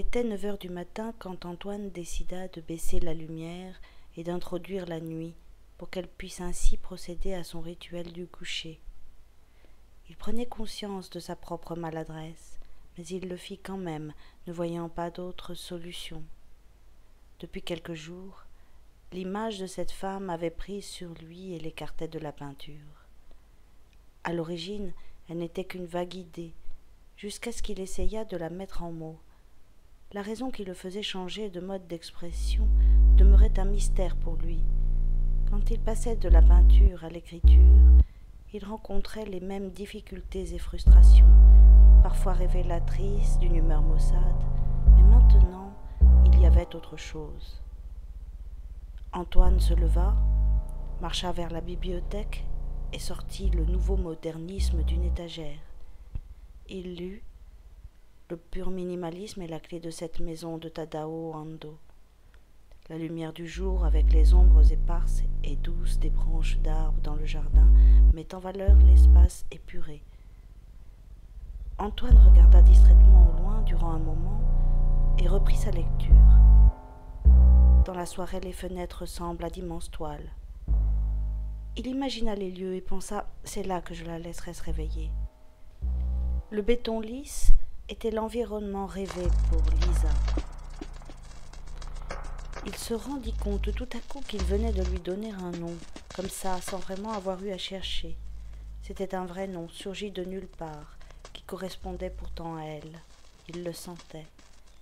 était 9 heures du matin quand Antoine décida de baisser la lumière et d'introduire la nuit pour qu'elle puisse ainsi procéder à son rituel du coucher. Il prenait conscience de sa propre maladresse, mais il le fit quand même, ne voyant pas d'autre solution. Depuis quelques jours, l'image de cette femme avait prise sur lui et l'écartait de la peinture. À l'origine, elle n'était qu'une vague idée, jusqu'à ce qu'il essayât de la mettre en mots. La raison qui le faisait changer de mode d'expression demeurait un mystère pour lui. Quand il passait de la peinture à l'écriture, il rencontrait les mêmes difficultés et frustrations, parfois révélatrices d'une humeur maussade, mais maintenant il y avait autre chose. Antoine se leva, marcha vers la bibliothèque et sortit le nouveau modernisme d'une étagère. Il lut « Le pur minimalisme est la clé de cette maison de Tadao Ando ». La lumière du jour avec les ombres éparses et douces des branches d'arbres dans le jardin met en valeur l'espace épuré. Antoine regarda distraitement au loin durant un moment et reprit sa lecture. Dans la soirée, les fenêtres ressemblent à d'immenses toiles. Il imagina les lieux et pensa « c'est là que je la laisserai se réveiller ». Le béton lisse était l'environnement rêvé pour Lisa. Il se rendit compte tout à coup qu'il venait de lui donner un nom, comme ça, sans vraiment avoir eu à chercher. C'était un vrai nom, surgi de nulle part, qui correspondait pourtant à elle. Il le sentait.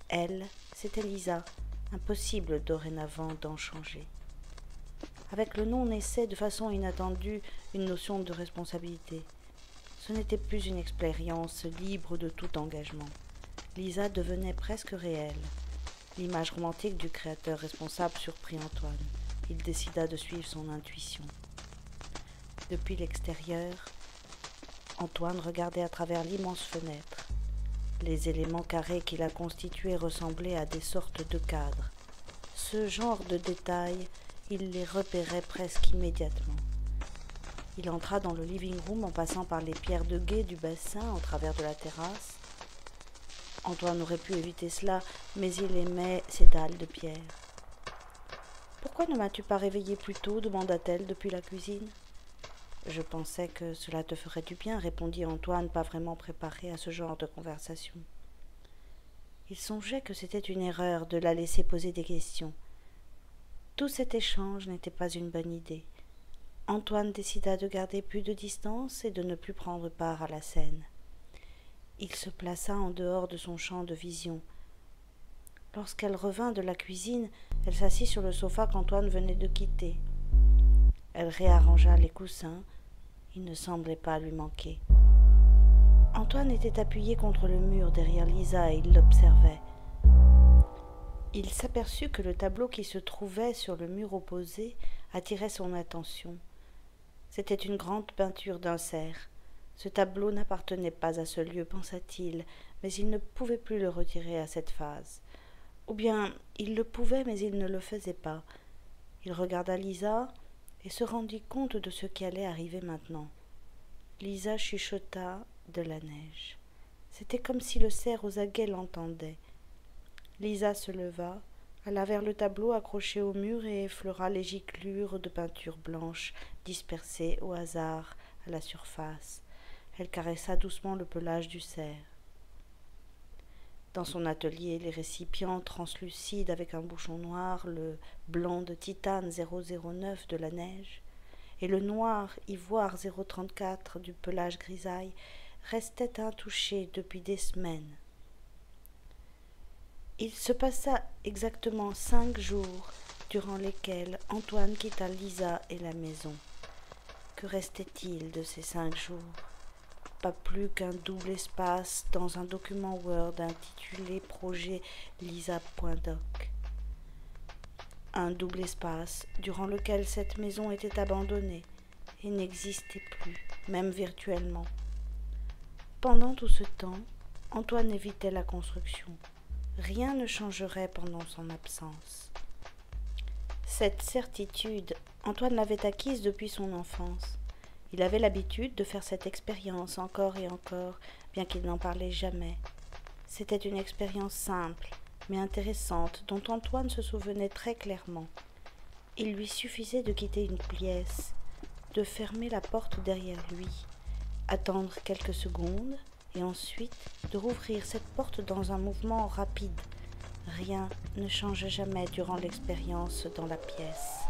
Elle, c'était Lisa. Impossible dorénavant d'en changer. Avec le nom naissait de façon inattendue une notion de responsabilité. Ce n'était plus une expérience libre de tout engagement. Lisa devenait presque réelle. L'image romantique du créateur responsable surprit Antoine. Il décida de suivre son intuition. Depuis l'extérieur, Antoine regardait à travers l'immense fenêtre. Les éléments carrés qui la constituaient ressemblaient à des sortes de cadres. Ce genre de détails, il les repérait presque immédiatement. Il entra dans le living room en passant par les pierres de guet du bassin en travers de la terrasse. Antoine aurait pu éviter cela, mais il aimait ces dalles de pierre. « Pourquoi ne m'as-tu pas réveillé plus tôt » demanda-t-elle depuis la cuisine. « Je pensais que cela te ferait du bien » répondit Antoine, pas vraiment préparé à ce genre de conversation. Il songeait que c'était une erreur de la laisser poser des questions. Tout cet échange n'était pas une bonne idée. Antoine décida de garder plus de distance et de ne plus prendre part à la scène. Il se plaça en dehors de son champ de vision. Lorsqu'elle revint de la cuisine, elle s'assit sur le sofa qu'Antoine venait de quitter. Elle réarrangea les coussins. Il ne semblait pas lui manquer. Antoine était appuyé contre le mur derrière Lisa et il l'observait. Il s'aperçut que le tableau qui se trouvait sur le mur opposé attirait son attention. C'était une grande peinture d'un cerf. Ce tableau n'appartenait pas à ce lieu, pensa-t-il, mais il ne pouvait plus le retirer à cette phase. Ou bien il le pouvait, mais il ne le faisait pas. Il regarda Lisa et se rendit compte de ce qui allait arriver maintenant. Lisa chuchota de la neige. C'était comme si le cerf aux aguets l'entendait. Lisa se leva, alla vers le tableau accroché au mur et effleura les giclures de peinture blanche dispersées au hasard à la surface. Elle caressa doucement le pelage du cerf. Dans son atelier, les récipients translucides avec un bouchon noir, le blanc de titane 009 de la neige et le noir ivoire 034 du pelage grisaille restaient intouchés depuis des semaines. Il se passa exactement 5 jours durant lesquels Antoine quitta Lisa et la maison. Que restait-il de ces 5 jours? Pas plus qu'un double espace dans un document Word intitulé Projet Lisa.doc. Un double espace durant lequel cette maison était abandonnée et n'existait plus, même virtuellement. Pendant tout ce temps, Antoine évitait la construction. Rien ne changerait pendant son absence. Cette certitude, Antoine l'avait acquise depuis son enfance. Il avait l'habitude de faire cette expérience encore et encore, bien qu'il n'en parlait jamais. C'était une expérience simple, mais intéressante, dont Antoine se souvenait très clairement. Il lui suffisait de quitter une pièce, de fermer la porte derrière lui, attendre quelques secondes, et ensuite de rouvrir cette porte dans un mouvement rapide. Rien ne change jamais durant l'expérience dans la pièce.